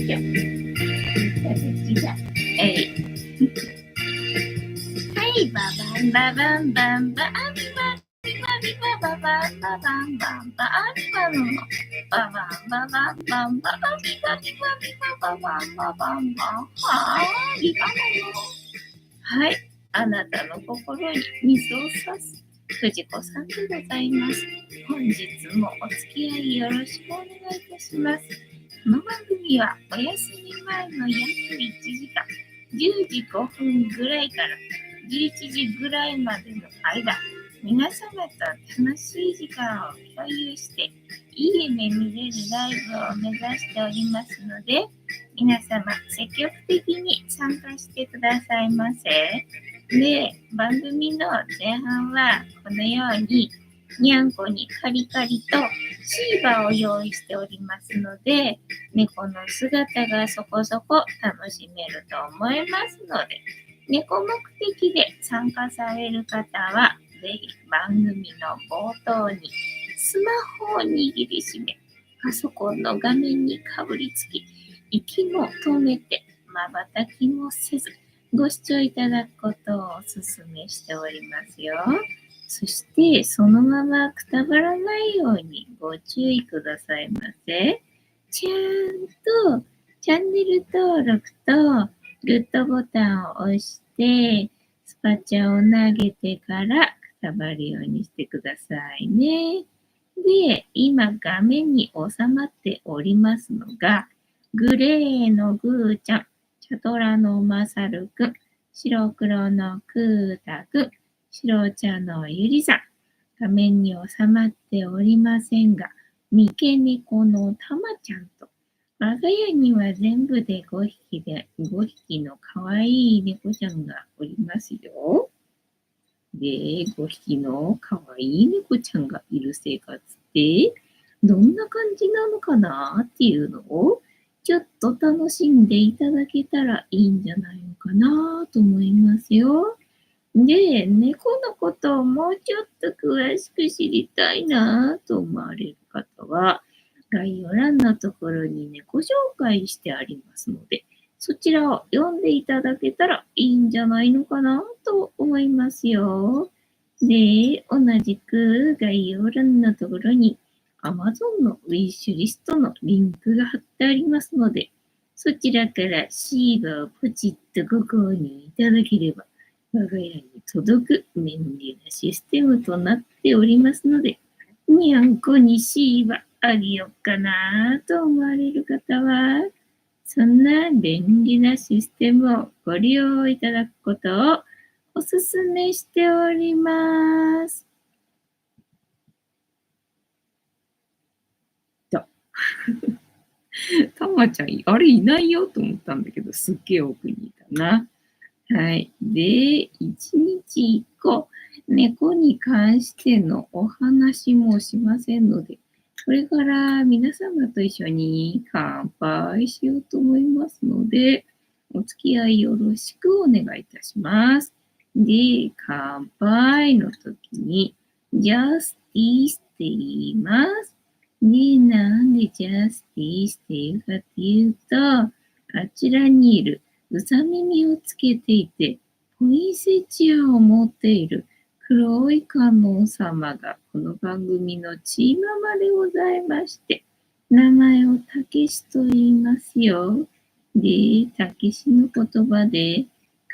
じゃ。えい。はい、ババンババンバンバアビバビバビバババンババンバンバアビバンババンババンバンバアビバビバビバババンババンバンはービババン。はい、あなたの心に水を差す藤子さんでございます。本日もお付き合いよろしくお願いいたします。この番組はお休み前の約1時間、10時5分ぐらいから11時ぐらいまでの間、皆様と楽しい時間を共有して、いい夢見れるライブを目指しておりますので、皆様積極的に参加してくださいませ。で、番組の前半はこのようににゃんこにカリカリとシーバーを用意しておりますので、猫の姿がそこそこ楽しめると思いますので、猫目的で参加される方は、ぜひ番組の冒頭にスマホを握りしめ、パソコンの画面にかぶりつき、息も止めて、瞬きもせず、ご視聴いただくことをお勧めしておりますよ。そして、そのままくたばらないようにご注意くださいませ。ちゃんとチャンネル登録とグッドボタンを押して、スパチャを投げてからくたばるようにしてくださいね。で、今画面に収まっておりますのが、グレーのグーちゃん、チャトラのマサルくん、白黒のクータくん、白茶のゆりさん、画面に収まっておりませんが、三毛猫のたまちゃんと、我が家には全部で5匹のかわいい猫ちゃんがおりますよ。で、5匹のかわいい猫ちゃんがいる生活ってどんな感じなのかなっていうのをちょっと楽しんでいただけたらいいんじゃないのかなと思いますよ。で、猫のことをもうちょっと詳しく知りたいなと思われる方は、概要欄のところに猫紹介してありますので、そちらを読んでいただけたらいいんじゃないのかなと思いますよ。で、同じく概要欄のところに Amazon のウィッシュリストのリンクが貼ってありますので、そちらからシーバーをポチッとご購入いただければ、我が家に届く便利なシステムとなっておりますので、にゃんこにシーバーあげよっかなと思われる方は、そんな便利なシステムをご利用いただくことをお勧めしております。と。たまちゃん、あれいないよと思ったんだけど、すっげえ奥にいたな。はい。で、1日1個、猫に関してのお話もしませんので、これから皆様と一緒に乾杯しようと思いますので、お付き合いよろしくお願いいたします。で、乾杯の時に、ジャスティスって言います。で、なんでジャスティスって言うかっていうと、あちらにいるうさ耳をつけていて、ポインセチアを持っている黒い観音様がこの番組のチーママでございまして、名前をたけしと言いますよ。で、たけしの言葉で、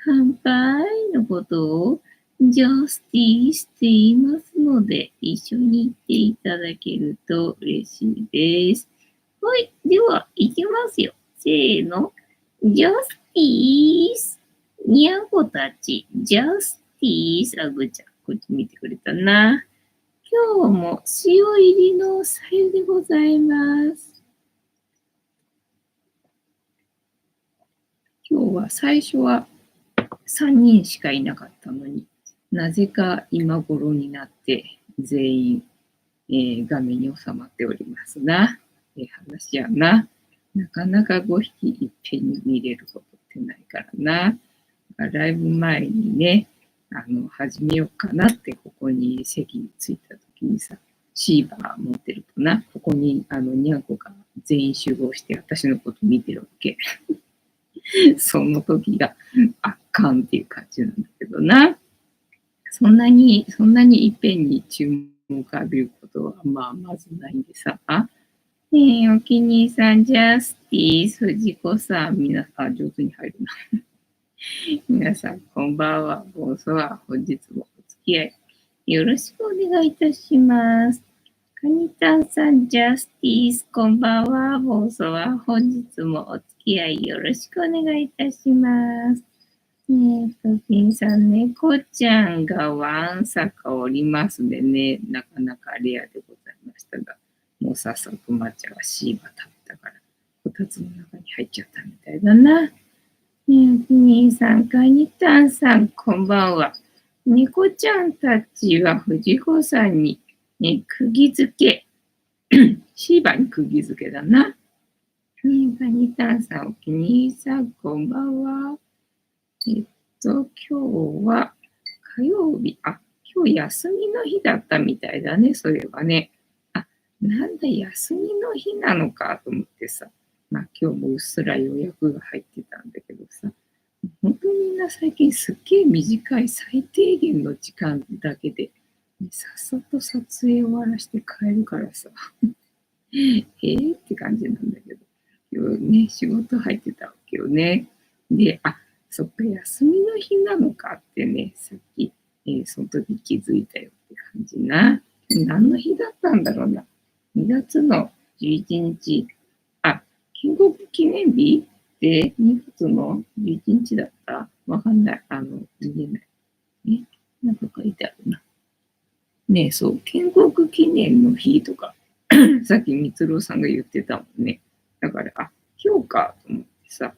乾杯のことをジャスティスって言いますので、一緒に言っていただけると嬉しいです。はい、では、いきますよ。せーの。ジャスティース。にゃんこたち、ジャスティース。あぐちゃん、こっち見てくれたな。今日も塩入りのさゆでございます。今日は最初は3人しかいなかったのに、なぜか今頃になって全員、画面に収まっておりますな。話やな。なかなか5匹いっぺんに見れることってないからな。ライブ前にね、始めようかなってここに席に着いた時にさ、シーバー持ってるとな、ここににゃんこが全員集合して私のこと見てるわけ。その時があかんっていう感じなんだけどな。そんなにいっぺんに注目を浴びることはまずないんでさ。お気に入りさん、ジャスティス、藤子さん、皆さん、上手に入るな。皆さん、こんばんは。ボンソワ、本日もお付き合いよろしくお願いいたします。カニタンさん、ジャスティス、こんばんは。ボンソワ、本日もお付き合いよろしくお願いいたします。ピンさん、猫ちゃんがわんさかおりますでね、なかなかレアでございましたが、もう早速抹茶がシーバ食べたから、こたつの中に入っちゃったみたいだな。ピンさん、カニタンさん、こんばんは。猫ちゃんたちは藤子さんに、釘付け、シーバに釘付けだな。カニタンさん、お気に入りさん、こんばんは。今日は火曜日、今日休みの日だったみたいだね、そういえばね。なんだ、休みの日なのかと思ってさ。今日もうっすら予約が入ってたんだけどさ。本当にみんな最近すっげえ短い最低限の時間だけで、さっさと撮影終わらして帰るからさ。って感じなんだけど。今日ね、仕事入ってたわけよね。で、そっか、休みの日なのかってね、さっき、その時気づいたよって感じな。何の日だったんだろうな。2月の11日。建国記念日って2月の11日だったわかんない。見えない。なんか書いてあるな。ねそう、建国記念の日とか、さっきみつろうさんが言ってたもんね。だから、今日かと思ってさ。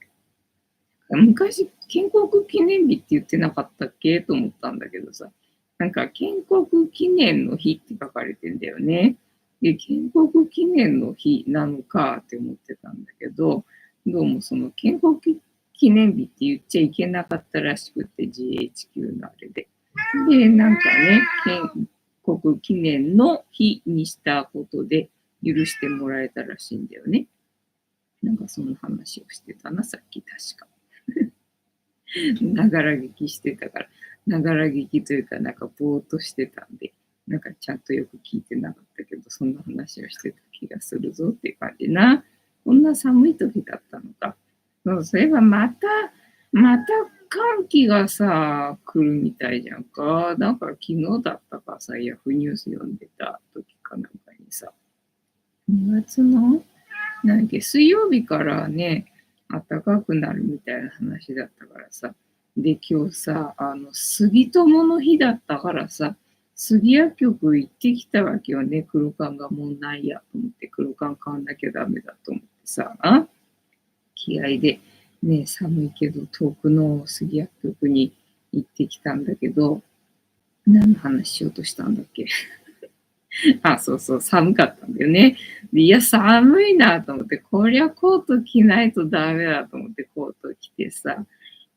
昔、建国記念日って言ってなかったっけと思ったんだけどさ、なんか建国記念の日って書かれてんだよね。で、建国記念の日なのかって思ってたんだけど、どうもその建国記念日って言っちゃいけなかったらしくて、GHQ のあれで。で、なんかね、建国記念の日にしたことで許してもらえたらしいんだよね。なんかその話をしてたな、さっき確か。ながら聞きしてたから、ながら聞きというか、なんかぼーっとしてたんで、なんかちゃんとよく聞いてなかったけど、そんな話をしてた気がするぞっていう感じな。こんな寒い時だったのか。そういえばまた寒気がさ、来るみたいじゃんか。だから昨日だったかさ、ヤフーニュース読んでた時かなんかにさ、2月の、なんか水曜日からね、暖かくなるみたいな話だったからさ。で、今日さ、杉友の日だったからさ、杉薬局行ってきたわけよね。黒缶がもうないやと思って、黒缶買わなきゃダメだと思ってさ、気合で、ね、寒いけど遠くの杉薬局に行ってきたんだけど、何の話しようとしたんだっけそうそう、寒かったんだよね。でいや、寒いなと思って、こりゃコート着ないとダメだと思ってコート着てさ、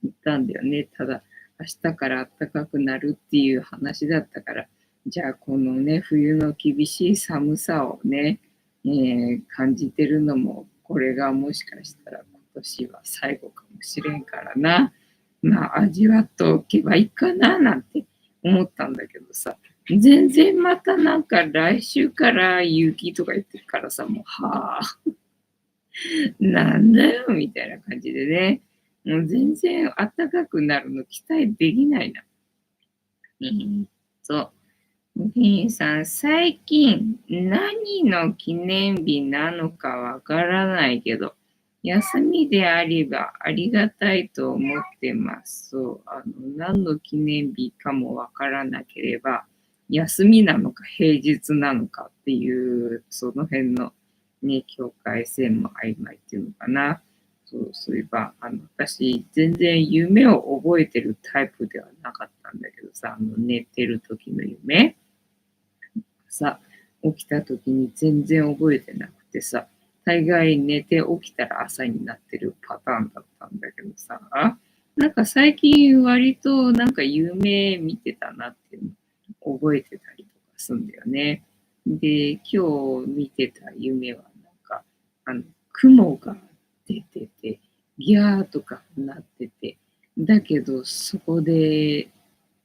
行ったんだよね。ただ、明日から暖かくなるっていう話だったから、じゃあこのね、冬の厳しい寒さをね、感じてるのも、これがもしかしたら今年は最後かもしれんからな。味わっておけばいいかななんて思ったんだけどさ、全然またなんか来週から雪とか言ってるからさ、もう、なんだよ、みたいな感じでね。もう全然暖かくなるの期待できないな。そう。ひんさん、最近何の記念日なのかわからないけど、休みであればありがたいと思ってます。そう。何の記念日かもわからなければ、休みなのか平日なのかっていう、その辺のね、境界線も曖昧っていうのかな。そういえば、私、全然夢を覚えてるタイプではなかったんだけどさ、寝てる時の夢。さ、起きた時に全然覚えてなくてさ、大概寝て起きたら朝になってるパターンだったんだけどさ、なんか最近割となんか夢見てたなっていうの覚えてたりとかするんだよね。で、今日見てた夢はなんかあの、雲が出てて、ギャーとかなってて、だけどそこで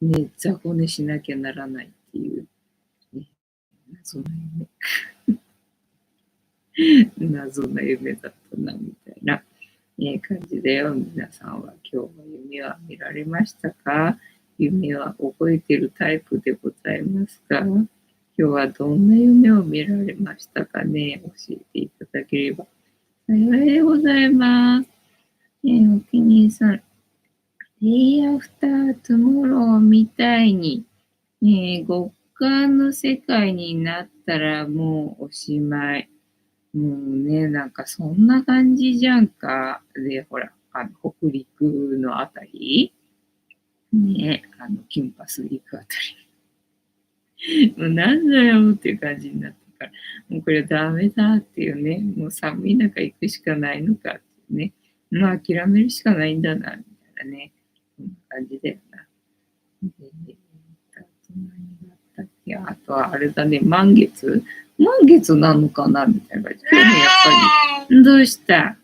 ね、雑魚寝しなきゃならないっていう、ね、謎の謎の夢だったな、みたいな、感じだよ。皆さんは今日の夢は見られましたか？夢は覚えてるタイプでございますか？今日はどんな夢を見られましたかね？教えていただければ幸いでございます。お気に入りさん、Day After Tomorrow みたいに、極寒の世界になったらもうおしまい。もうね、なんかそんな感じじゃんか。で、ほら、北陸のあたりね、キンパス行くあたり。もうなんだよっていう感じになってから、もうこれダメだっていうね、もう寒い中行くしかないのかっていうね。まあ諦めるしかないんだな、みたいなね。そんな感じだよな。で、あと何があったっけ？あとはあれだね、満月満月なのかなみたいな感じ。今日もやっぱり、どうした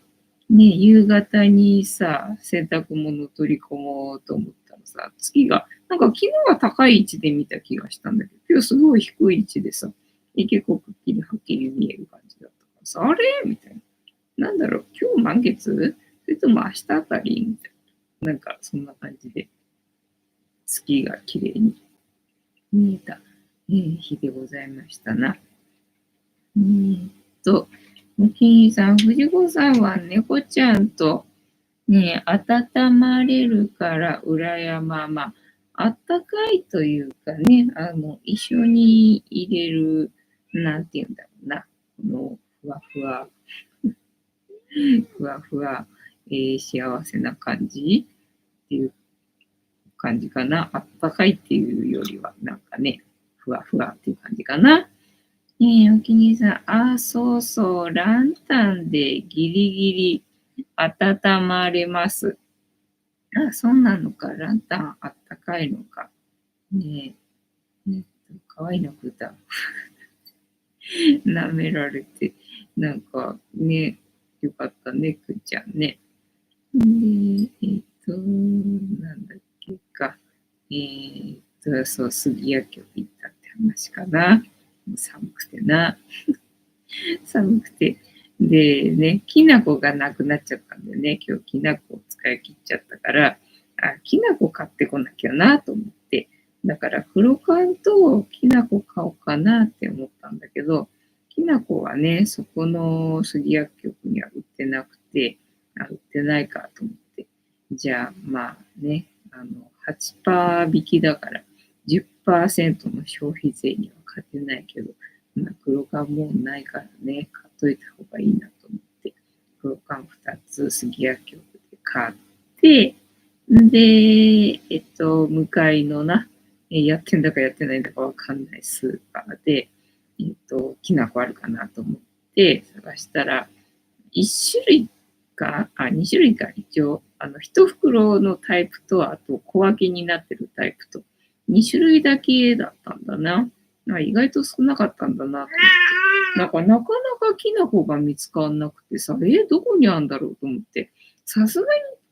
ね、夕方にさ、洗濯物取り込もうと思ったらさ、月が、なんか昨日は高い位置で見た気がしたんだけど、今日すごい低い位置でさ、結構くっきりはっきり見える感じだったからさ、あれみたいな。なんだろう、今日満月それとも明日あたりみたいな。なんかそんな感じで、月が綺麗に見えた、日でございましたな。と、おきにさん、藤子さんは猫ちゃんとね、温まれるから裏山、まあ、あったかいというかね、一緒に入れる、なんていうんだろうな、このふわふわ、ふわふわ、幸せな感じっていう感じかな。あったかいっていうよりは、なんかね、ふわふわっていう感じかな。お気に入りさん、そうそう、ランタンでギリギリ温まれます。そうなのか、ランタンあったかいのか。ねえ、かわいいのくだ。舐められて、なんかね、よかったね、くーちゃんね。で、なんだっけか。そう、杉薬局行ったって話かな。寒くてな。寒くて。でね、きな粉がなくなっちゃったんだよね。今日きな粉を使い切っちゃったから、きな粉買ってこなきゃなと思って。だから黒缶ときな粉買おうかなって思ったんだけど、きな粉はね、そこの杉薬局には売ってなくて、売ってないかと思って。じゃあ、まあね、8%引きだから10%の消費税には勝てないけど、黒缶もうないからね、買っといた方がいいなと思って、黒缶2つ杉薬局で買って、で、向かいのな、やってんだかやってないんだかわかんないスーパーで、きな粉あるかなと思って探したら、1種類か、2種類か、一応、1袋のタイプと、あと小分けになってるタイプと、2種類だけだったんだな。意外と少なかったんだなと思って。なかなかきな粉が見つかんなくてさ、どこにあるんだろうと思って。さすが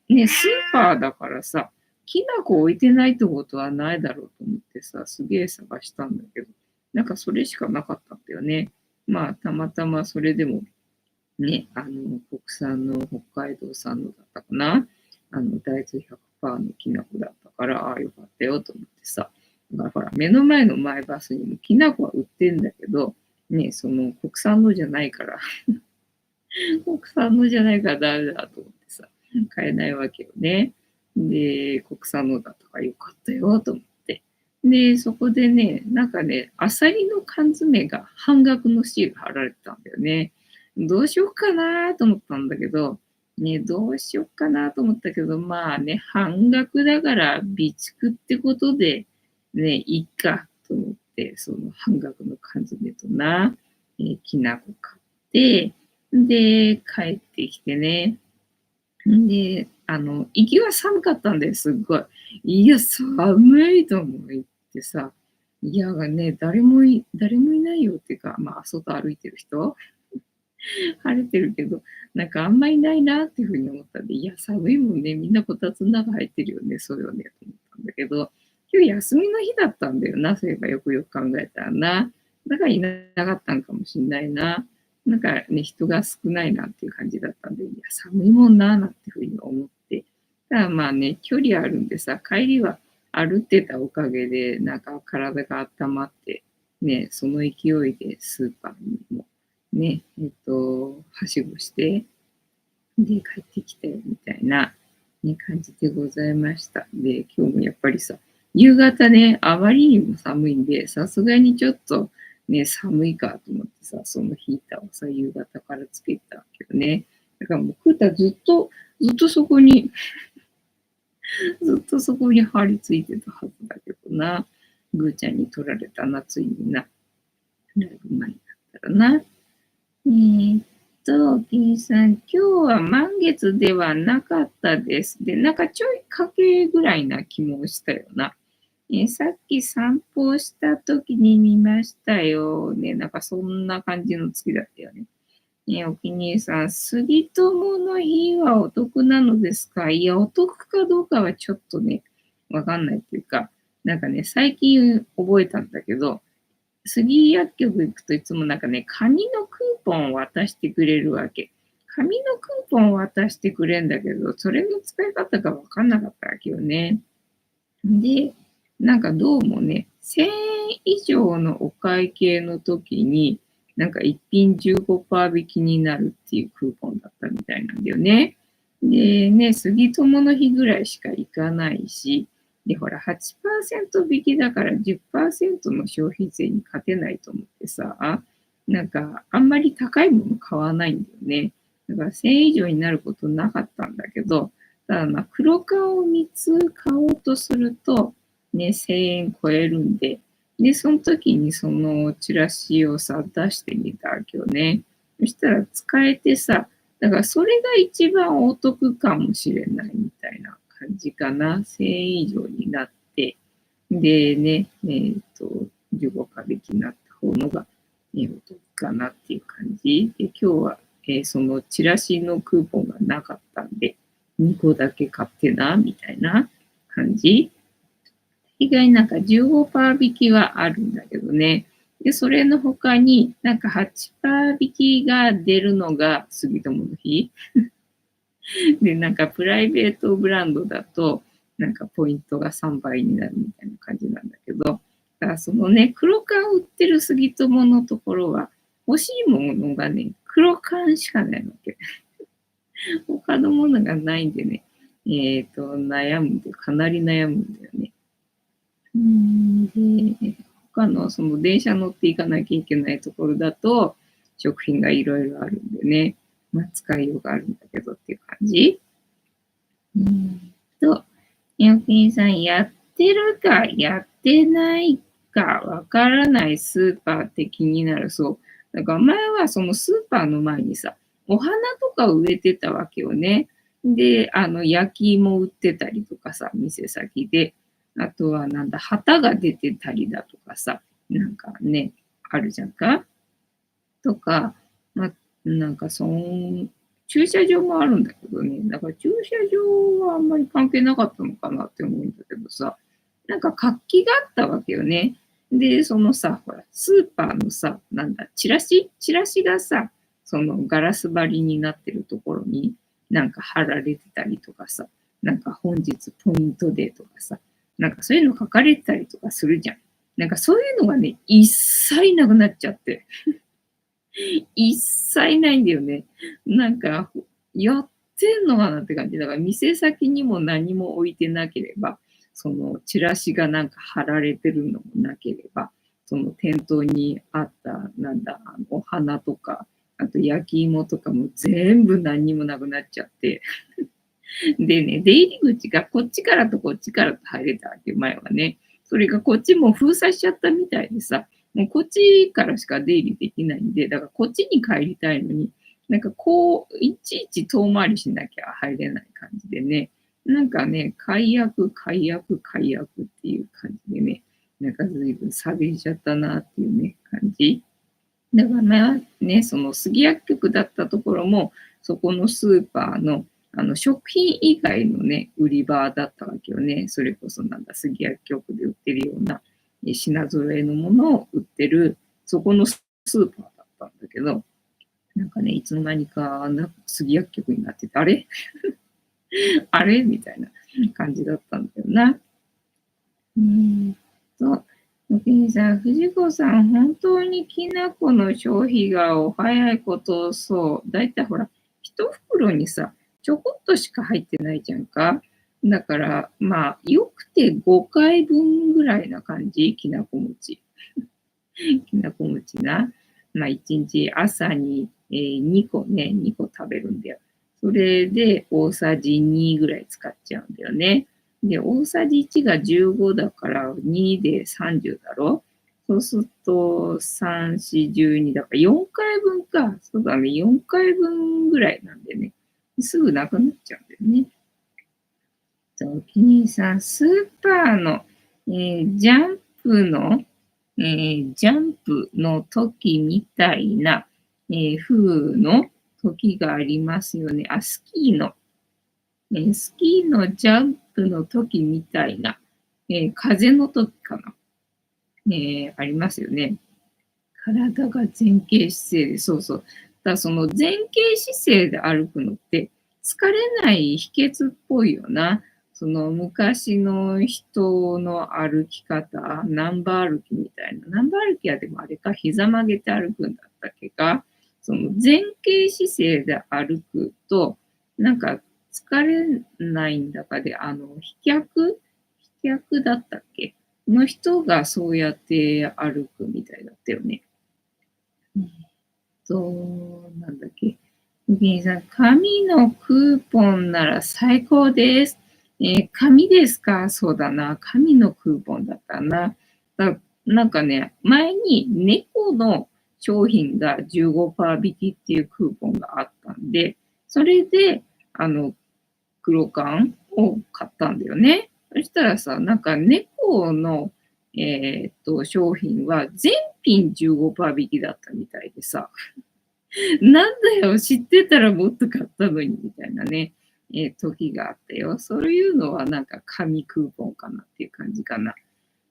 にね、スーパーだからさ、きな粉置いてないってことはないだろうと思ってさ、すげえ探したんだけど、なんかそれしかなかったんだよね。まあ、たまたまそれでもね、国産の北海道産のだったかな。大豆100%のきな粉だったから、よかったよと思ってさ。だからほら、目の前のマイバスにもきな粉は売ってんだけど、ね、その国産のじゃないから国産のじゃないからダメだと思ってさ、買えないわけよね。で、国産のだったからよかったよと思って。で、そこでね、なんかね、アサリの缶詰が半額のシール貼られてたんだよね。どうしようかなと思ったんだけど、ね、どうしようかなと思ったけど、まあね、半額だから備蓄ってことで、ね、いっかと思って、その半額の缶詰とな、きな粉買って、で、帰ってきてね。で、行きは寒かったんです、すっごい。いや、寒いと思ってさ、いやがね、誰もいないよっていうか、まあ、外歩いてる人晴れてるけど、なんかあんまりないなっていうふうに思ったんで、いや、寒いもんね、みんなこたつの中入ってるよね、そうよね、と思ったんだけど、今日休みの日だったんだよな、そういえばよくよく考えたらな。だからいなかったんかもしんないな。なんかね、人が少ないなっていう感じだったんで、いや、寒いもんな、なんていうふうに思って。ただまあね、距離あるんでさ、帰りは歩ってたおかげで、なんか体が温まって、ね、その勢いでスーパーにもね、はしごして、で、帰ってきたよみたいな、ね、感じでございました。で、今日もやっぱりさ、夕方ね、あまりにも寒いんで、さすがにちょっとね、寒いかと思ってさ、そのヒーターをさ、夕方からつけたけどね。だからもうクーターずっとそこに、ずっとそこに張り付いてたはずだけどな。ぐーちゃんに取られたな、ついにな。だいぶ前になったらな。キリさん、今日は満月ではなかったです。で、なんかちょいかけぐらいな気もしたよな。さっき散歩した時に見ましたよ。ね、なんかそんな感じの月だったよね。お気に入りさん、杉友の日はお得なのですか？いや、お得かどうかはちょっとね、わかんないっていうか、なんかね、最近覚えたんだけど、杉薬局行くといつもなんかね、紙のクーポンを渡してくれるわけ。紙のクーポンを渡してくれるんだけど、それの使い方がわかんなかったわけよね。で、なんかどうもね、1000円以上のお会計の時に、なんか一品15%引きになるっていうクーポンだったみたいなんだよね。でね、杉友の日ぐらいしか行かないし、で、ほら、8%引きだから10%の消費税に勝てないと思ってさ、なんか、あんまり高いもの買わないんだよね。だから1000円以上になることなかったんだけど、ただまあ、黒缶を3つ買おうとすると、ね、1000円超えるんで、で、その時にそのチラシをさ、出してみたわけよね。そしたら使えてさ、だからそれが一番お得かもしれないみたいな感じかな。1000円以上になって、でね、15%引きになった方のが、お得かなっていう感じ。で、今日は、そのチラシのクーポンがなかったんで、2個だけ買ってな、みたいな感じ。意外になんか15%引きはあるんだけどね。で、それの他になんか8%引きが出るのが杉友の日。で、なんかプライベートブランドだと、なんかポイントが3倍になるみたいな感じなんだけど、だからそのね、黒缶売ってる杉友のところは、欲しいものがね、黒缶しかないわけ。他のものがないんでね、悩むんで、かなり悩むんだよね。で、他のその電車乗っていかなきゃいけないところだと、食品がいろいろあるんでね、まあ、使いようがあるんだけどっていう感じ。ヤンキーさん、やってるかやってないかわからないスーパーって気になる。そう。だから前はそのスーパーの前にさ、お花とか植えてたわけよね。で、焼き芋売ってたりとかさ、店先で。あとはなんだ、旗が出てたりだとかさ、なんかね、あるじゃんか。とか、まあ、なんか駐車場もあるんだけどね、だから駐車場はあんまり関係なかったのかなって思うんだけどさ、なんか活気があったわけよね。で、そのさ、ほら、スーパーのさ、なんだ、チラシがさ、そのガラス張りになってるところになんか貼られてたりとかさ、なんか本日ポイントデーとかさ、なんかそういうの書かれてたりとかするじゃん。なんかそういうのがね、一切なくなっちゃって。一切ないんだよね。なんか、やってんのかなって感じ。だから店先にも何も置いてなければ、そのチラシがなんか貼られてるのもなければ、その店頭にあった、なんだ、お花とか、あと焼き芋とかも全部何にもなくなっちゃって。でね、出入り口がこっちからとこっちからと入れたわけ、前はね。それがこっちも封鎖しちゃったみたいでさ、もうこっちからしか出入りできないんで、だからこっちに帰りたいのに、なんかこう、いちいち遠回りしなきゃ入れない感じでね、なんかね、解約っていう感じでね、なんか随分寂しちゃったなっていうね、感じ。だから前はね、その杉薬局だったところも、そこのスーパーの、食品以外のね、売り場だったわけよね。それこそなんだ、杉薬局で売ってるような品揃えのものを売ってる、そこのスーパーだったんだけど、なんかね、いつの間にか、杉薬局になってて、あれあれみたいな感じだったんだよな。と、おきにさん、藤子さん、本当にきな粉の消費がお早いことそう。だいたいほら、一袋にさ、ちょこっとしか入ってないじゃんか。だから、まあ、よくて5回分ぐらいな感じ、きなこ餅。きなこ餅な。まあ、1日朝に、2個ね、2個食べるんだよ。それで大さじ2ぐらい使っちゃうんだよね。で、大さじ1が15だから2で30だろ。そうすると3、4、12だから4回分か。そうだね、4回分ぐらいなんでね。すぐなくなっちゃうんだよね。お気に入りさん、スーパーの、ジャンプの、ジャンプの時みたいな、風の時がありますよね。あ、スキーの、スキーのジャンプの時みたいな、風の時かな、ありますよね。体が前傾姿勢で、そうそう。だからその前傾姿勢で歩くのって疲れない秘訣っぽいよな。その昔の人の歩き方、ナンバー歩きみたいな。ナンバー歩きはでもあれか、膝曲げて歩くんだったっけか。その前傾姿勢で歩くと、なんか疲れないんだかで、飛脚だったっけの人がそうやって歩くみたいだったよね。なんだっけ。ゆきさん、紙のクーポンなら最高です。紙ですか？そうだな。紙のクーポンだったな。なんかね、前に猫の商品が15%引きっていうクーポンがあったんで、それで、黒缶を買ったんだよね。そしたらさ、なんか猫の、商品は全品15%引きだったみたいでさ、なんだよ、知ってたらもっと買ったのに、みたいなね、時があったよ。そういうのはなんか紙クーポンかなっていう感じかな。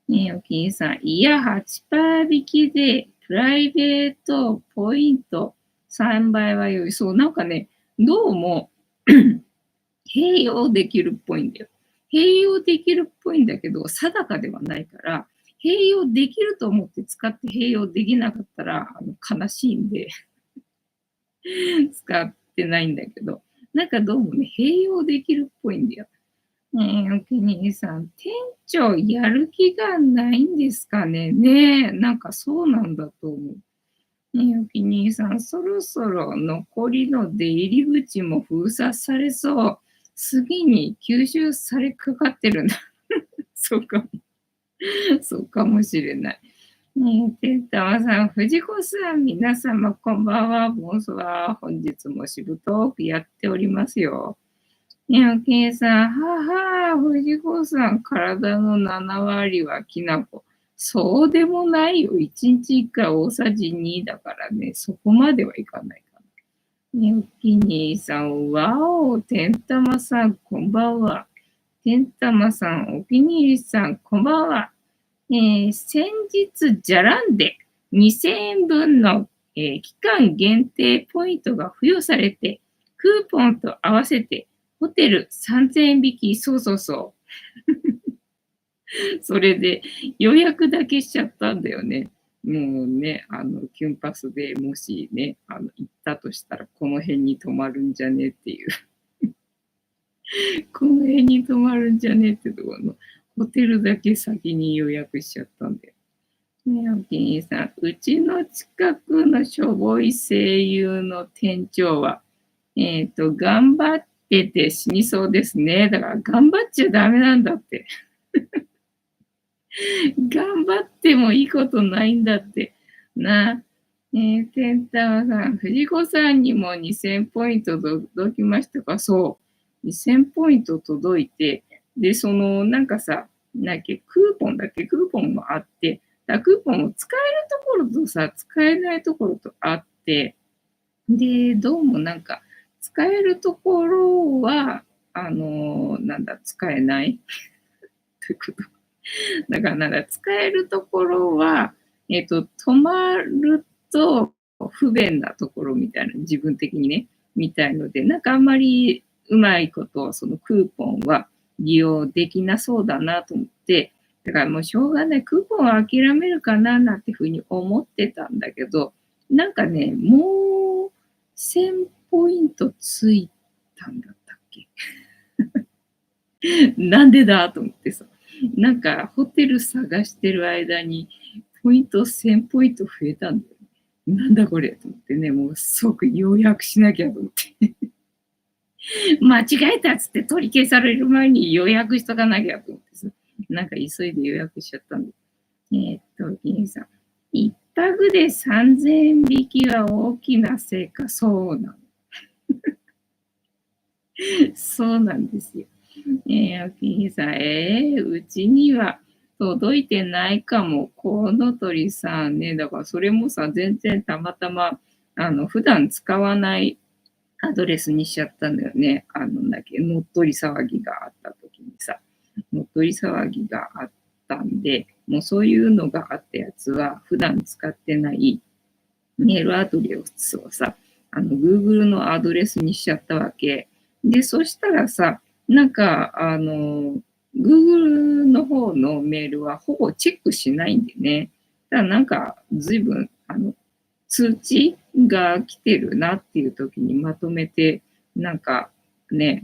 ねえ、おきんさん、いや、8%引きで、プライベートポイント3倍は良い。そう、なんかね、どうも併用できるっぽいんだよ。併用できるっぽいんだけど、定かではないから、併用できると思って使って併用できなかったら悲しいんで使ってないんだけど、なんかどうもね、併用できるっぽいんだよ。ねえ、お気に入りさん、店長やる気がないんですかね。ねえ、なんかそうなんだと思う。ねえ、お気に入りさん、そろそろ残りの出入り口も封鎖されそう。次に吸収されかかってるんだ。そうかも。そうかもしれない。ねえ、てんたまさん、藤子さん、皆様、こんばんは。ボンソワ。本日もしぶとくやっておりますよ。ねえ、おけいさん、はは、藤子さん、体の7割はきな粉。そうでもないよ。1日1回大さじ2だからね、そこまではいかないかな。ねえ、おきにいさん、わお、てんたまさん、こんばんは。てんたまさん、お気に入りさん、こんばんは。先日、じゃらんで2000円分の、期間限定ポイントが付与されて、クーポンと合わせてホテル3000円引き、そうそうそう。それで予約だけしちゃったんだよね。もうね、キュンパスでもしね、行ったとしたら、この辺に泊まるんじゃねっていう。この辺に泊まるんじゃねってところの、ホテルだけ先に予約しちゃったんだよ。ね、おきにさん、うちの近くのしょぼい声優の店長は、頑張ってて死にそうですね。だから頑張っちゃダメなんだって。頑張ってもいいことないんだって。な。テンタマさん、藤子さんにも2000ポイント届きましたか？そう。2000ポイント届いて、で、なんかさ、クーポンもあって、だからクーポンも使えるところとさ、使えないところとあって、で、どうもなんか、使えるところは、使えないということ。だからなんか使えるところは、泊まると不便なところみたいな、自分的にね、みたいので、なんかあんまりうまいこと、そのクーポンは利用できなそうだなと思って、だからもうしょうがない、クーポンは諦めるかななんてふうに思ってたんだけど、なんかね、もう1000ポイントついたんだったっけなんでだと思ってさ。なんか、ホテル探してる間に、ポイント1000ポイント増えたんだよ。なんだこれと思ってね、もう即予約しなきゃと思って。間違えたっつって取り消される前に予約しとかなきゃと思ってさ。なんか急いで予約しちゃったんだ。ギンさん。一泊で3000円引きは大きな成果。そうなの。そうなんですよ。アキさん、うちには届いてないかも。コウノトリさんね。だからそれもさ、全然たまたま、普段使わないアドレスにしちゃったんだよね。乗っ取り騒ぎがあった時にさ、乗っ取り騒ぎがあったんで、もうそういうのがあったやつは、普段使ってないメールアドレスをさ、Google のアドレスにしちゃったわけ。で、そしたらさ、なんか、Google の方のメールはほぼチェックしないんでね。だからなんか、随分、通知が来てるなっていう時にまとめて、なんかね、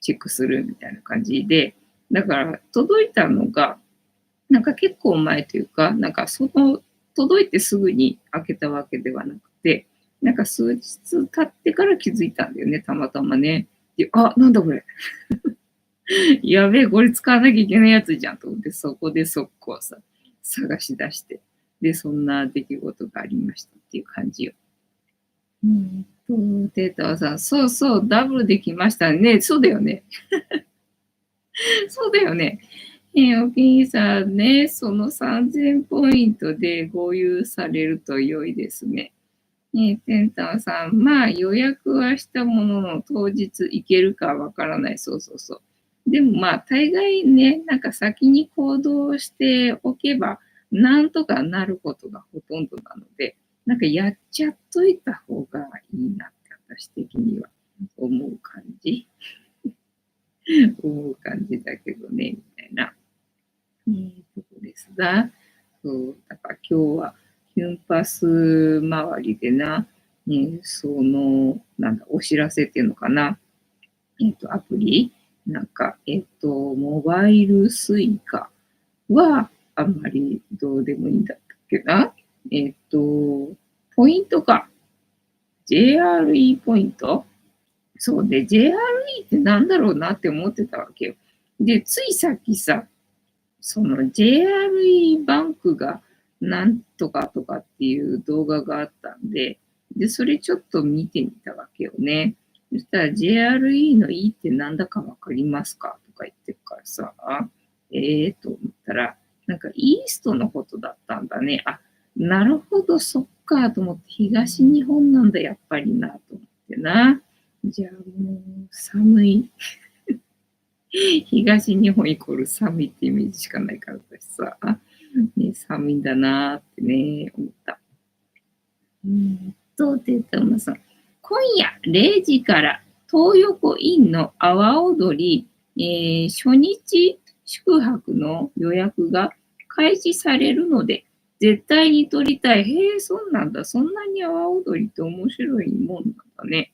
チェックするみたいな感じで、だから届いたのが、なんか結構前というか、なんか届いてすぐに開けたわけではなくて、なんか数日経ってから気づいたんだよね、たまたまね。で、あ、なんだこれ。やべえ、これ使わなきゃいけないやつじゃんと思って、そこで速攻さ、探し出して。で、そんな出来事がありましたっていう感じよ。テータさん、そうそう、ダブルできましたね。そうだよね。そうだよね。おきにさんね、その3000ポイントで合流されると良いですね。テンタンさん、まあ予約はしたものの当日行けるかわからない。そうそうそう。でもまあ大概ね、なんか先に行動しておけば、なんとかなることがほとんどなので、なんかやっちゃっといた方がいいなって私的には思う感じ。思う感じだけどね、みたいな。とこですが、そう、だから今日はキュンパス周りでな、お知らせっていうのかな、アプリ、モバイルスイカはあんまりどうでもいいんだったっけな。ポイントか。JRE ポイントそうで、JRE ってなんだろうなって思ってたわけよ。で、ついさっきさ、その JRE バンクがなんとかとかっていう動画があったんで、で、それちょっと見てみたわけよね。そしたら JRE の E ってなんだかわかりますかとか言ってるからさ、と思ったら、なんかイーストのことだったんだね。あ、なるほど、そっかと思って東日本なんだ、やっぱりなと思ってな。じゃあもう寒い。東日本イコール寒いってイメージしかないから私さ、ね、寒いんだなーってね、思った。テタマさん。今夜0時から東横インの阿波踊り、初日宿泊の予約が開始されるので、絶対に取りたい。へえ、そうなんだ。そんなに阿波踊りって面白いもんなんだね。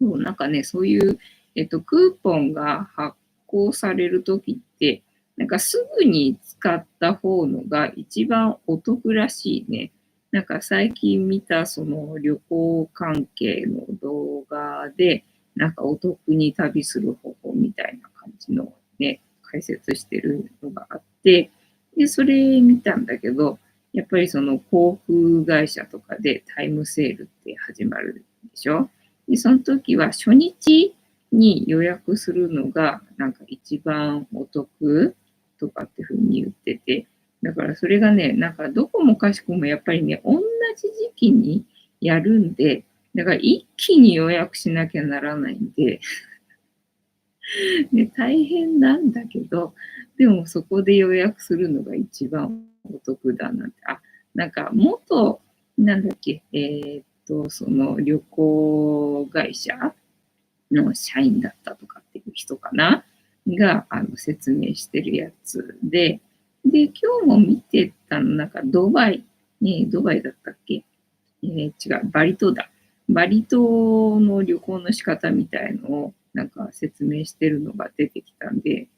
そう、なんかね、そういう、クーポンが発行されるときって、なんかすぐに使った方のが一番お得らしいね。なんか最近見たその旅行関係の動画で、なんかお得に旅する方法みたいな感じのね、解説してるのがあって、で、それ見たんだけど、やっぱりその航空会社とかでタイムセールって始まるでしょ。で、その時は初日に予約するのがなんか一番お得とかっていうふうに言ってて、だからそれがね、なんかどこもかしこもやっぱりね、同じ時期にやるんで、だから一気に予約しなきゃならないんで、ね、大変なんだけど、でもそこで予約するのが一番お得だなんて。あ、なんか元、なんだっけ、その旅行会社の社員だったとかっていう人かなが、説明してるやつで、で、今日も見てたの、なんかドバイ、ね、ドバイだったっけ、違う、バリ島だ。バリ島の旅行の仕方みたいのをなんか説明してるのが出てきたんで、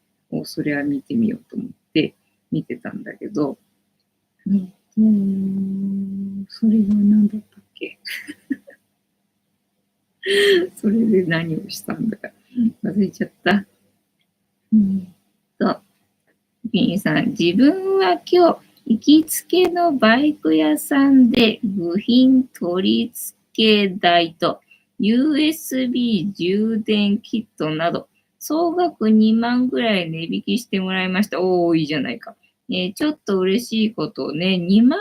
それは見てみようと思って見てたんだけど、それが何だったっけそれで何をしたんだか忘れちゃった。と、ピンさん、自分は今日、行きつけのバイク屋さんで部品取り付け代と USB 充電キットなど、総額2万ぐらい値引きしてもらいました。おー、いいじゃないか。ちょっと嬉しいことをね、2万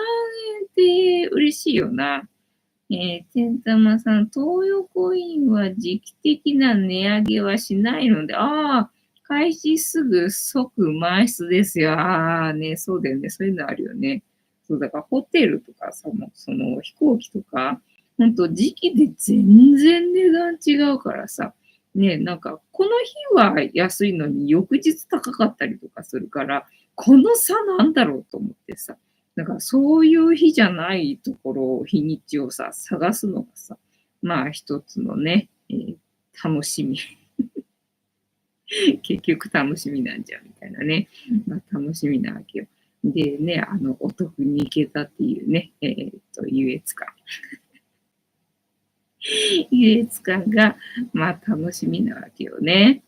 円って嬉しいよな。天玉さん、東洋コインは時期的な値上げはしないので、開始すぐ即満室ですよ。ね、そうだよね。そういうのあるよね。そう、だからホテルとかさ、その飛行機とか、ほんと時期で全然値段違うからさ、ね、なんかこの日は安いのに翌日高かったりとかするから、この差なんだろうと思ってさ、だからそういう日じゃないところ、日にちをさ、探すのがさ、まあ一つのね、楽しみ。結局楽しみなんじゃんみたいなね。まあ楽しみなわけよ。でね、お得に行けたっていうね、優越感。優越感が、まあ楽しみなわけよね。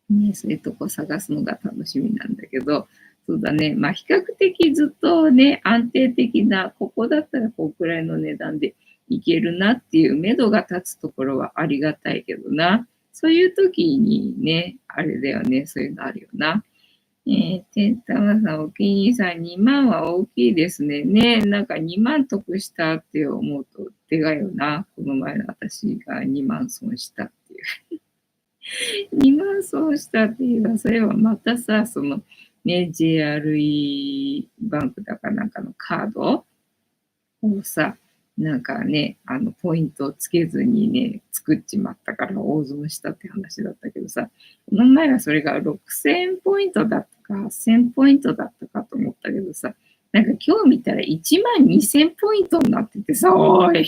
ね、そういうとこ探すのが楽しみなんだけど、そうだね、まあ比較的ずっとね、安定的な、ここだったらこうくらいの値段でいけるなっていう目処が立つところはありがたいけどな。そういう時にね、あれだよね、そういうのあるよな。てんたまさん、お気に入りさん、2万は大きいですね。ね、なんか2万得したって思うと、でかいよな。この前の私が2万損したっていう。2万損したっていうのは、それはまたさ、そのね、JRE バンクだかなんかのカードをさ、なんかね、ポイントをつけずにね、作っちまったから大損したって話だったけどさ、この前はそれが6000ポイントだったか、1000ポイントだったかと思ったけどさ、なんか今日見たら1万2000ポイントになっててさ、おい、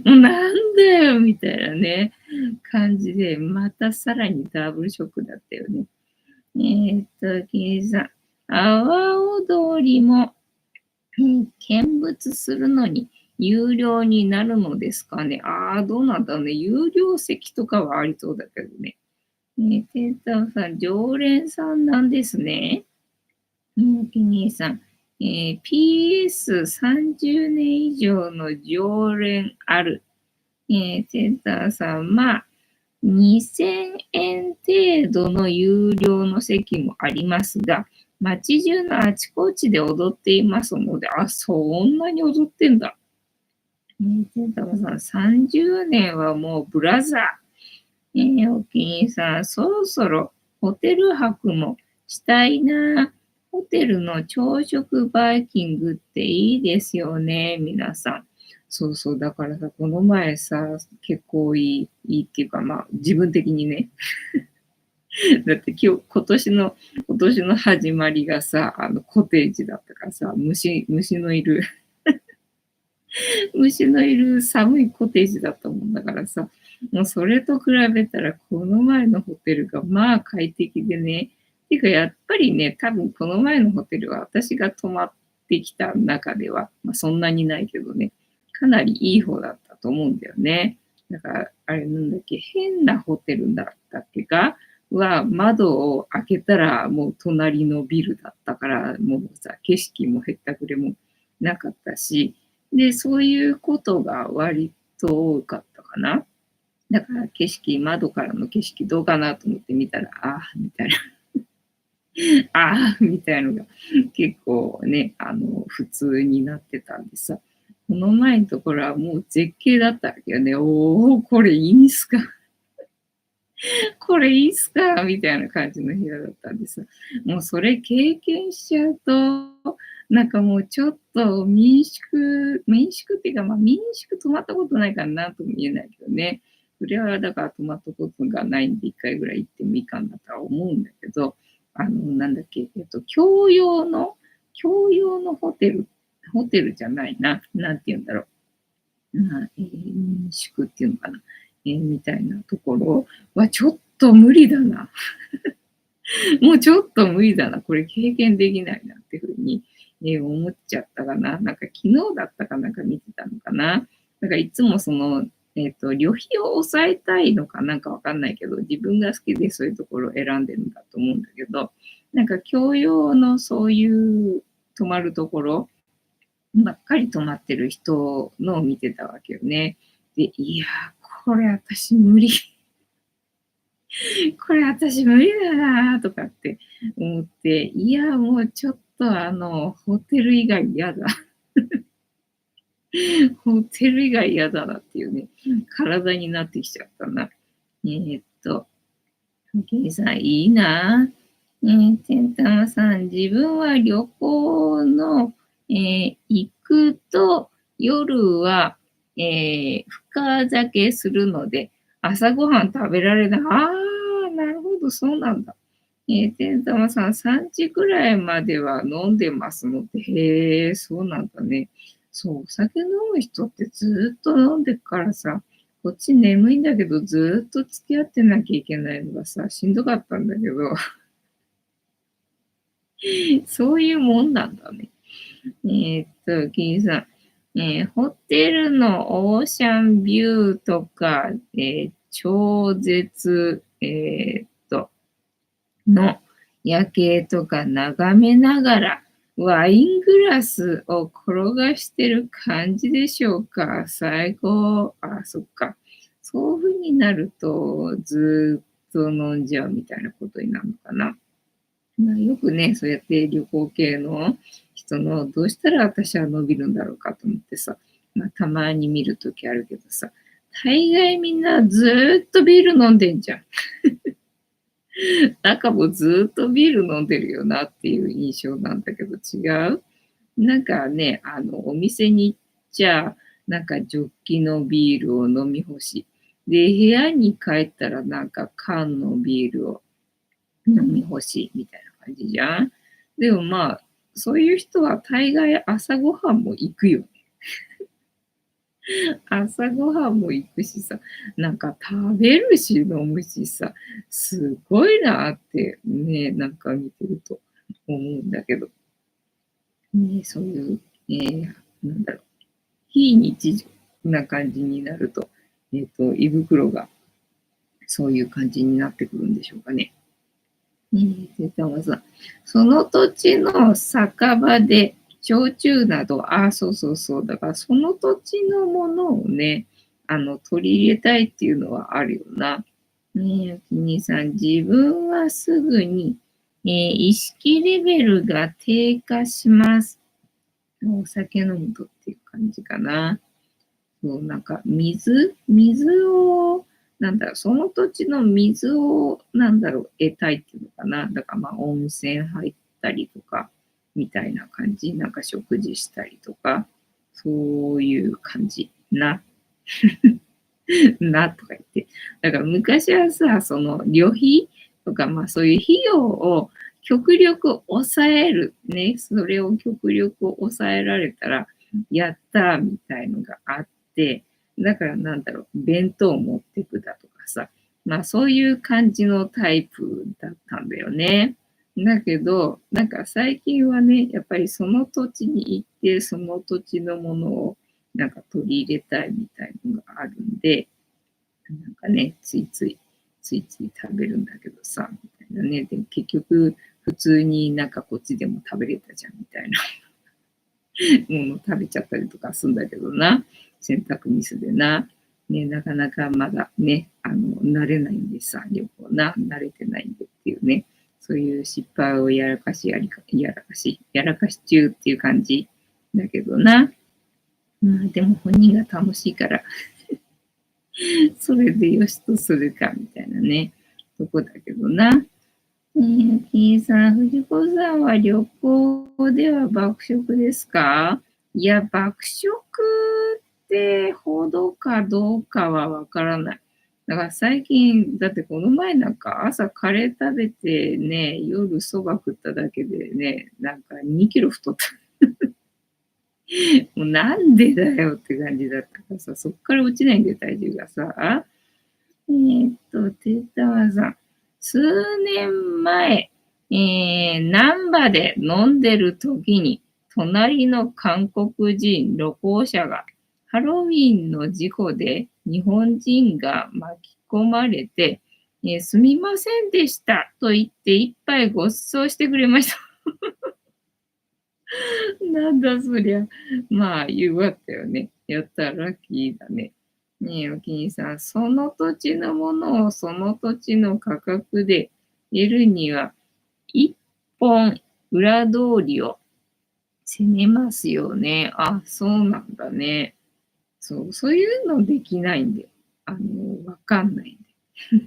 もうなんだよ、みたいなね、感じで、またさらにダブルショックだったよね。キリさん、阿波踊りも、見物するのに有料になるのですかね。どうなんだろうね。有料席とかはありそうだけどね。テンタさん、常連さんなんですね。キニーさん、PS30 年以上の常連ある。テンタさん、まあ、2000円程度の有料の席もありますが、街中のあちこちで踊っていますので、そんなに踊ってんだ。テンタマさん、30年はもうブラザー。お気に入りさん、そろそろホテル泊もしたいな。ホテルの朝食バイキングっていいですよね、皆さん。そうそう、だからさ、この前さ、結構いいっていうか、まあ、自分的にね、だって今年の始まりがさ、コテージだったからさ、虫のいる寒いコテージだったもんだからさ、もうそれと比べたら、この前のホテルがまあ快適でね、てかやっぱりね、多分この前のホテルは私が泊まってきた中では、まあそんなにないけどね、かなりいい方だったと思うんだよね。だから、あれなんだっけ、変なホテルだったっけかは、窓を開けたらもう隣のビルだったから、もうさ、景色もへったくれもなかったし、で、そういうことが割と多かったかな。だから窓からの景色どうかなと思って見たら、みたいな。ああ、みたいのが結構ね、普通になってたんでさ、この前のところはもう絶景だったわけよね。おお、これいいんすかこれいいっすかみたいな感じの部屋だったんです。もうそれ経験しちゃうと、なんかもうちょっと民宿っていうか、ま、民宿泊まったことないからなんとも言えないけどね。それはだから泊まったことがないんで1回ぐらい行ってもいいかなとは思うんだけど、なんだっけ、共用のホテルじゃないな、なんて言うんだろう。民宿っていうのかな、みたいなところはちょっと無理だな。もうちょっと無理だな、これ経験できないなっていう風に、思っちゃったかな。なんか昨日だったかなんか見てたのかな。なんかいつもその、旅費を抑えたいのかなんかわかんないけど、自分が好きでそういうところを選んでるんだと思うんだけど、なんか共用のそういう泊まるところばっかり泊まってる人のを見てたわけよね。で、いや、これ私無理。これ私無理だなとかって思って、いや、もうちょっとホテル以外嫌だ。ホテル以外嫌だなっていうね、体になってきちゃったな。ケイさん、いいな。てんたまさん、自分は旅行の、行くと夜は、深酒するので、朝ごはん食べられない。ああ、なるほど、そうなんだ。てんたまさん、3時くらいまでは飲んでますので、へえ、そうなんだね。そう、お酒飲む人ってずっと飲んでるからさ、こっち眠いんだけど、ずっと付き合ってなきゃいけないのがさ、しんどかったんだけど、そういうもんなんだね。キーさん、ホテルのオーシャンビューとか、超絶、の夜景とか眺めながら、ワイングラスを転がしてる感じでしょうか。最高。あ、そっか。そういう風になると、ずっと飲んじゃうみたいなことになるのかな。まあ、よくね、そうやって旅行系の人のどうしたら私は伸びるんだろうかと思ってさ、まあ、たまに見るときあるけどさ、大概みんなずっとビール飲んでんじゃん。なんかもうずっとビール飲んでるよなっていう印象なんだけど違う。なんかね、お店に行っちゃ、なんかジョッキのビールを飲み干し。で、部屋に帰ったらなんか缶のビールを飲み干しみたいな感じじゃん。でもまあ、そういう人は大概朝ごはんも行くよ。朝ごはんも行くしさ、なんか食べるし飲むしさ、すごいなってね、なんか見てると思うんだけど、ね、そういう、なんだろう、非日常な感じになると、胃袋がそういう感じになってくるんでしょうかね。さん、その土地の酒場で焼酎など、あ、そうそうそう、だからその土地のものをね、取り入れたいっていうのはあるよな。ねえ、きにさん、自分はすぐに、意識レベルが低下します。お酒飲むとっていう感じかな。そう、なんか水を、なんだろう、その土地の水を、なんだろう、得たいっていうのかな。だからまあ温泉入ったりとか、みたいな感じ。なんか食事したりとか、そういう感じな、なとか言って。だから昔はさ、その旅費とか、まあそういう費用を極力抑える、ね、それを極力抑えられたら、やったーみたいのがあって、だからなんだろう、弁当を持ってくだとかさ、まあそういう感じのタイプだったんだよね。だけど、なんか最近はね、やっぱりその土地に行って、その土地のものをなんか取り入れたいみたいのがあるんで、なんかね、ついつい食べるんだけどさ、みたいなね。でも結局、普通になんかこっちでも食べれたじゃん、みたいなもの食べちゃったりとかするんだけどな。選択ミスでな。ね、なかなかまだね、慣れないんでさ、旅行な、慣れてないんでっていうね。そういう失敗をやらかし中っていう感じだけどな。まあでも本人が楽しいから、それでよしとするかみたいなね、とこだけどな。金さん、藤子さんは旅行では爆食ですか？いや、爆食ってほどかどうかはわからない。だから最近、だってこの前なんか朝カレー食べてね、夜そば食っただけでね、なんか2キロ太った。もうなんでだよって感じだったからさ、そっから落ちないんだよ、体重がさ。テータワさん。数年前、難波で飲んでる時に、隣の韓国人旅行者がハロウィンの事故で日本人が巻き込まれて、すみませんでしたと言って一杯ご馳走してくれました。なんだそりゃ。まあ、よかったよね。やったらラッキーだね。ねえ、おきにさん、その土地のものをその土地の価格で得るには、一本裏通りを攻めますよね。あ、そうなんだね。そう、そういうのできないんで、わかんないん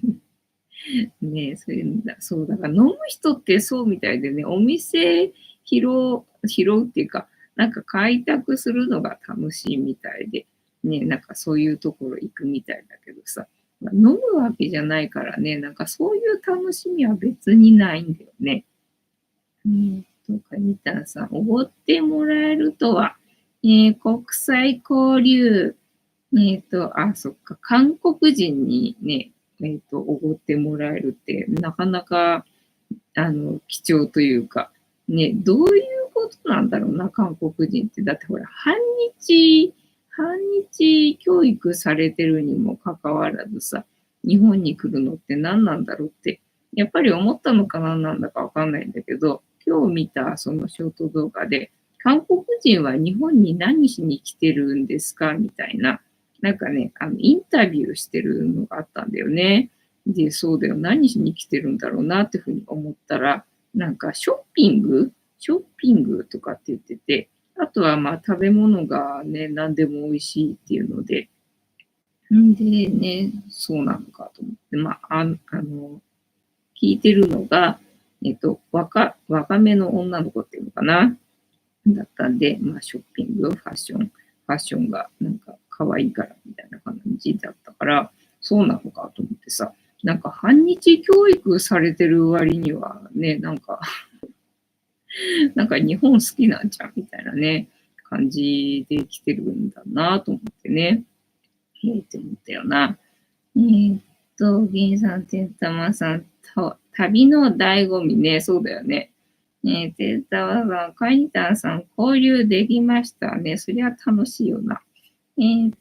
で。ねえ、そういうんだ。そう、だから飲む人ってそうみたいでね、お店拾うっていうか、なんか開拓するのが楽しいみたいで、ね、なんかそういうところ行くみたいだけどさ、まあ飲むわけじゃないからね、なんかそういう楽しみは別にないんだよね。カニタンさん、おごってもらえるとは、国際交流、そっか、韓国人にね、おごってもらえるって、なかなか、貴重というか、ね、どういうことなんだろうな、韓国人って。だってほら、反日教育されてるにもかかわらずさ、日本に来るのって何なんだろうって、やっぱり思ったのか何なんだかわかんないんだけど、今日見たそのショート動画で、韓国人は日本に何しに来てるんですかみたいな、なんかね、インタビューしてるのがあったんだよね。で、そうだよ。何しに来てるんだろうなっていうふうに思ったら、なんかショッピングとかって言ってて、あとはまあ食べ物がね、何でも美味しいっていうので、んでね、そうなのかと思って、まあ、聞いてるのが、若めの女の子っていうのかなだったんで、まあ、ショッピング、ファッションがなんか可愛いからみたいな感じだったから、そうなのかと思ってさ、なんか反日教育されてる割にはね、なんかなんか日本好きなんじゃんみたいなね、感じで来てるんだなと思ってね、って思ったよな。銀さん、てんたまさん、旅の醍醐味ね、そうだよね。てんたまさん、カニタンさん、交流できましたね。そりゃ楽しいよな。銀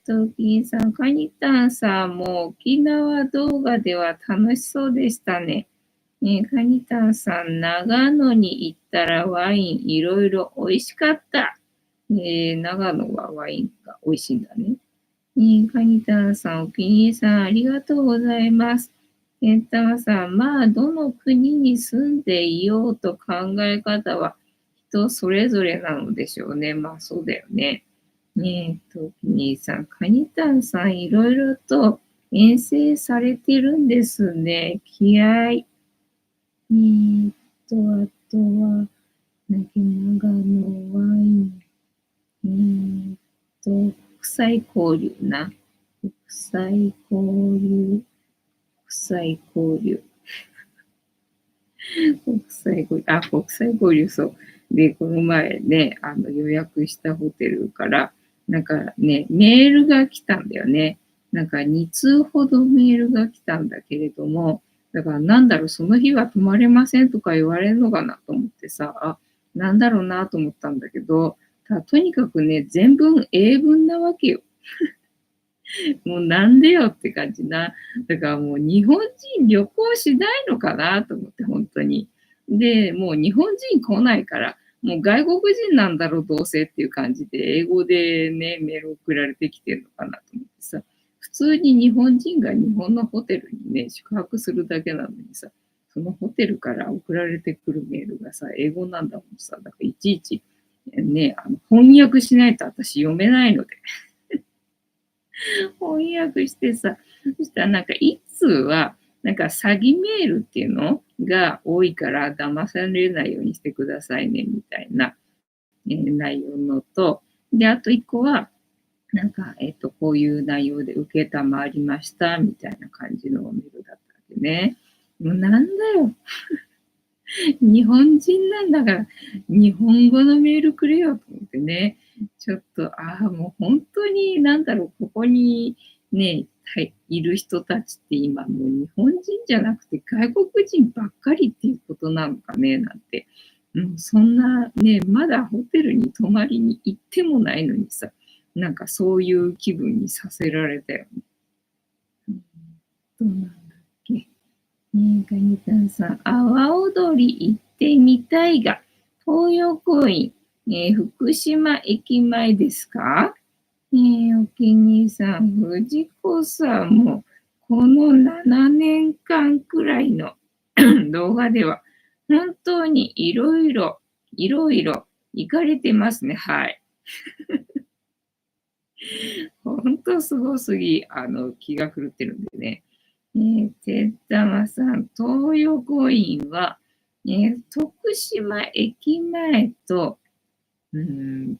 さん、カニタンさんも沖縄動画では楽しそうでしたね。カニタンさん、長野に行ったらワインいろいろ美味しかった。長野はワインが美味しいんだね。カニタンさん、お気に入りさん、ありがとうございます。ケンタマさん、まあ、どの国に住んでいようと考え方は人それぞれなのでしょうね。まあ、そうだよね。お気に入りさん、カニタンさん、いろいろと遠征されてるんですね。気合。あとは、長野ワイン。国際交流な。国際交流。国際交流。国際交流、そう。で、この前ね、予約したホテルから、なんかね、メールが来たんだよね。なんか2通ほどメールが来たんだけれども、だからなんだろう、その日は泊まれませんとか言われるのかなと思ってさ、なんだろうなと思ったんだけど、とにかくね、全文英文なわけよ。もうなんでよって感じな。だからもう日本人旅行しないのかなと思って、本当に。で、もう日本人来ないから、もう外国人なんだろう、どうせっていう感じで、英語でね、メール送られてきてるのかなと思ってさ、普通に日本人が日本のホテルにね、宿泊するだけなのにさ、そのホテルから送られてくるメールがさ、英語なんだもんさ、だからいちいち、ね、翻訳しないと私読めないので、翻訳してさ、そしたらなんか一通は、なんか詐欺メールっていうのが多いから騙されないようにしてくださいね、みたいな、内容のと、で、あと一個は、なんか、こういう内容で受けたまわりました、みたいな感じのメールだったわけね。もうなんだよ。日本人なんだから、日本語のメールくれよと思ってね。ちょっと、もう本当に、なんだろう、ここにね、いる人たちって今もう日本人じゃなくて外国人ばっかりっていうことなのかね、なんて。そんなね、まだホテルに泊まりに行ってもないのにさ、なんかそういう気分にさせられたよね。どうなんだっけ。ガニタンさん、阿波踊り行ってみたいが、東洋公園、福島駅前ですか？お気にさん、藤子さんも、この7年間くらいの動画では、本当にいろいろ行かれてますね。はい。本当すごすぎ、気が狂ってるんでね。てったまさん、東横インは、徳島駅前と、眉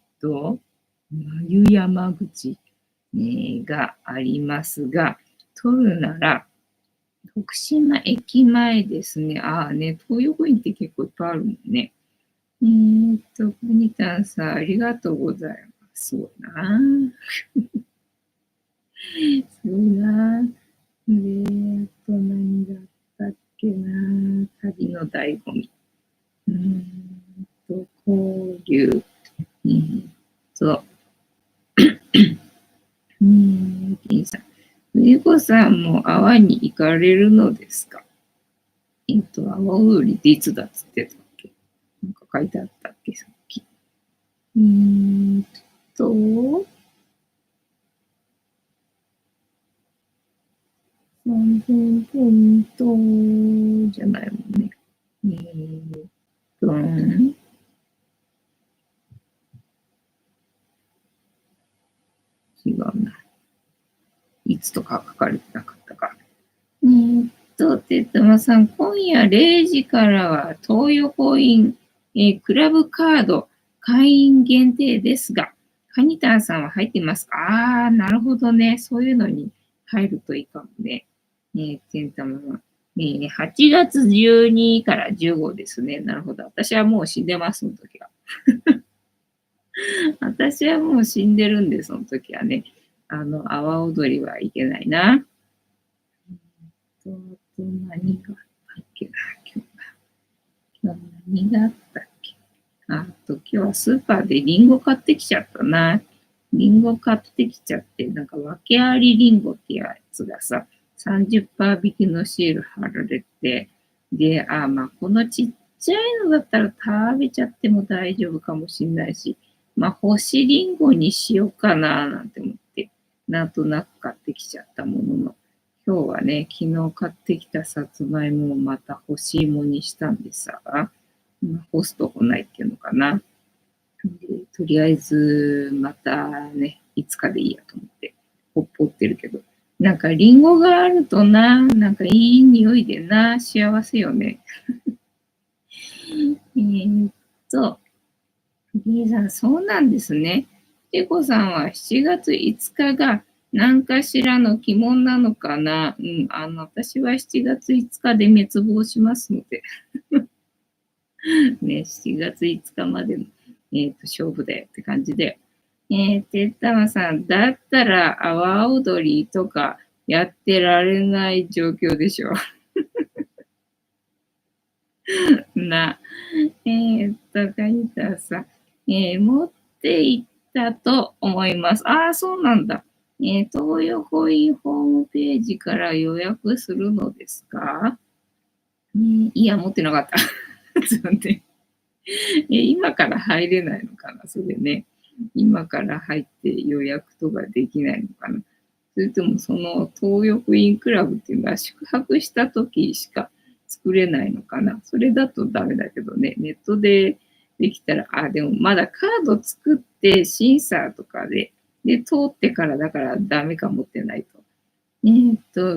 山口、がありますが、取るなら、徳島駅前ですね。東横インって結構いっぱいあるもんね。くにたんさん、ありがとうございます。すごいな。すごいな。で、あと何だったっけな。旅の醍醐味。交流。と、金さん。冬子さんも阿波に行かれるのですか？阿波踊りっていつだっつってたっけ？なんか書いてあったっけさっき。3000ポイントじゃないもんね。違うな。いつとか書かれてなかったか。てったまさん、今夜0時からは東横イン、クラブカード会員限定ですが、カニタンさんは入ってますか？なるほどね。そういうのに入るといいかもね。てんたまさん。8月12から15ですね。なるほど。私はもう死んでます、その時は。私はもう死んでるんで、その時はね。阿波踊りはいけないな。あと何があったっけな、今日何があったっけ。今日はスーパーでリンゴ買ってきちゃったな。リンゴ買ってきちゃって、なんか訳ありリンゴってやつがさ、30%引きのシール貼られて、で、このちっちゃいのだったら食べちゃっても大丈夫かもしれないし、干しリンゴにしようかななんて思って、なんとなく買ってきちゃったものの、今日はね、昨日買ってきたさつまいもをまた干し芋にしたんでさ、干すとこないっていうのかな。でとりあえず、またね、いつかでいいやと思って、ほっぽってるけど、なんかリンゴがあるとなんかいい匂いで幸せよね。リーさん、そうなんですね。ペコさんは7月5日が何かしらの鬼門なのかな。私は7月5日で滅亡しますので。ね、7月5日までの、勝負だよって感じで。てったまさん、だったら阿波踊りとかやってられない状況でしょ。カニタさん、持って行ったと思います。そうなんだ。東横インホームページから予約するのですか？いや、持ってなかった。ちょっと待って。今から入れないのかな、それね。今から入って予約とかできないのかな。それともその東横インクラブっていうのは宿泊した時しか作れないのかな。それだとダメだけどね、ネットでできたら、でもまだカード作って審査とかで、通ってからだからダメか持ってないと。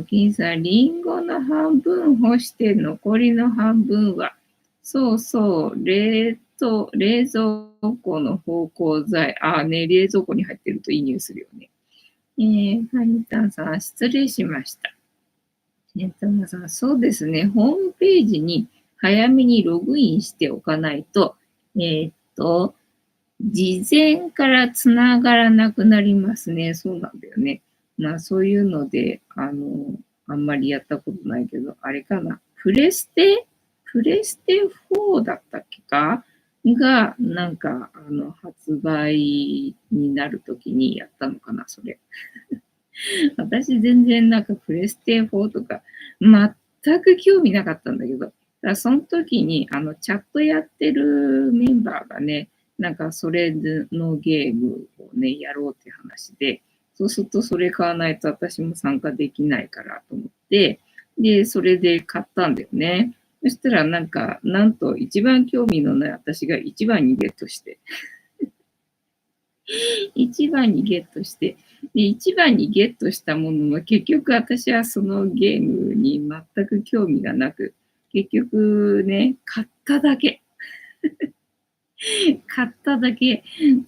金さん、リンゴの半分干して残りの半分は、そうそう、冷蔵庫の芳香剤。冷蔵庫に入ってるといい匂いするよね。ハニタンさん、失礼しました。タマさん、そうですね。ホームページに早めにログインしておかないと、事前からつながらなくなりますね。そうなんだよね。そういうので、あんまりやったことないけど、あれかな。プレステ4だったっけかが、なんか、発売になるときにやったのかな、それ。私全然なんかプレステ4とか全く興味なかったんだけど、だからその時にチャットやってるメンバーがね、なんかそれのゲームをね、やろうって話で、そうするとそれ買わないと私も参加できないからと思って、で、それで買ったんだよね。そしたらなんと一番興味のない私が一番にゲットして、一番にゲットして、で、一番にゲットしたものの、結局私はそのゲームに全く興味がなく、結局ね、買っただけ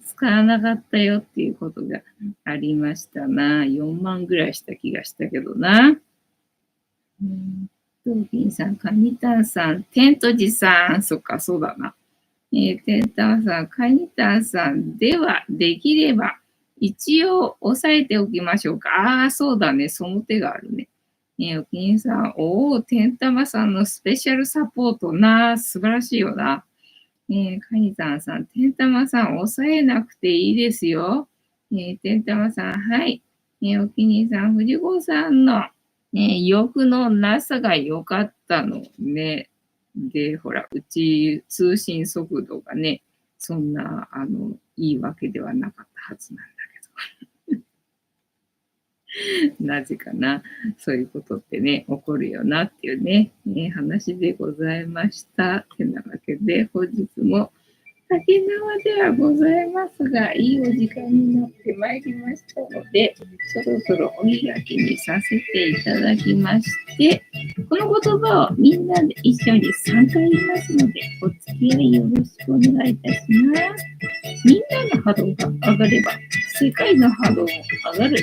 使わなかったよっていうことがありましたな。4万ぐらいした気がしたけどな。ドーフィンさん、カニタンさん、テントジさん、そっか、そうだな。テンタンさん、カニタンさん、では、できれば、一応押さえておきましょうか。そうだね。その手があるね。おきにさん、テンタマさんのスペシャルサポートな。素晴らしいよな。カニタンさん、テンタマさん、押さえなくていいですよ。テンタマさん、はい。おきにさん、藤子さんの、欲のなさが良かったのね。で、ほら、うち通信速度がね、そんな、いいわけではなかったはずなんだけど。なぜかな。そういうことってね、起こるよなっていうね、話でございました。てなわけで、本日も竹縄ではございますが、いいお時間になってまいりましたので、そろそろお開きにさせていただきまして、この言葉をみんなで一緒に3回言いますので、お付き合いよろしくお願いいたします。みんなの波動が上がれば、世界の波動も上がる。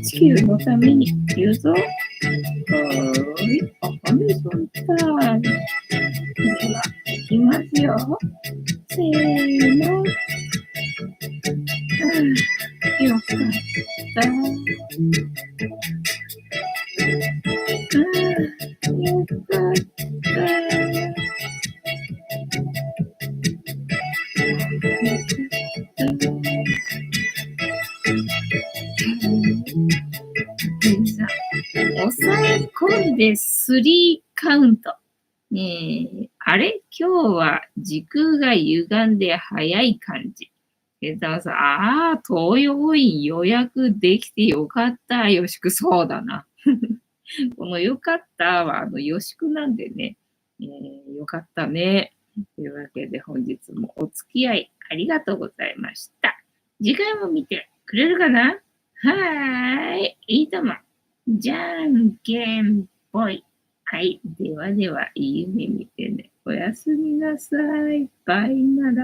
地球のために言うぞ。アファメーションタイム。では、いきますよ。せーの。よかった。よかった。抑え込んで3カウント。あれ今日は時空が歪んで早い感じ。東洋院予約できてよかった。よしくそうだな。このよかったは、よしくなんでね、よかったね。というわけで本日もお付き合いありがとうございました。次回も見てくれるかな？はーい。いいとも。じゃんけんぽい。はい。ではでは、いい夢見てね。おやすみなさい。バイなら。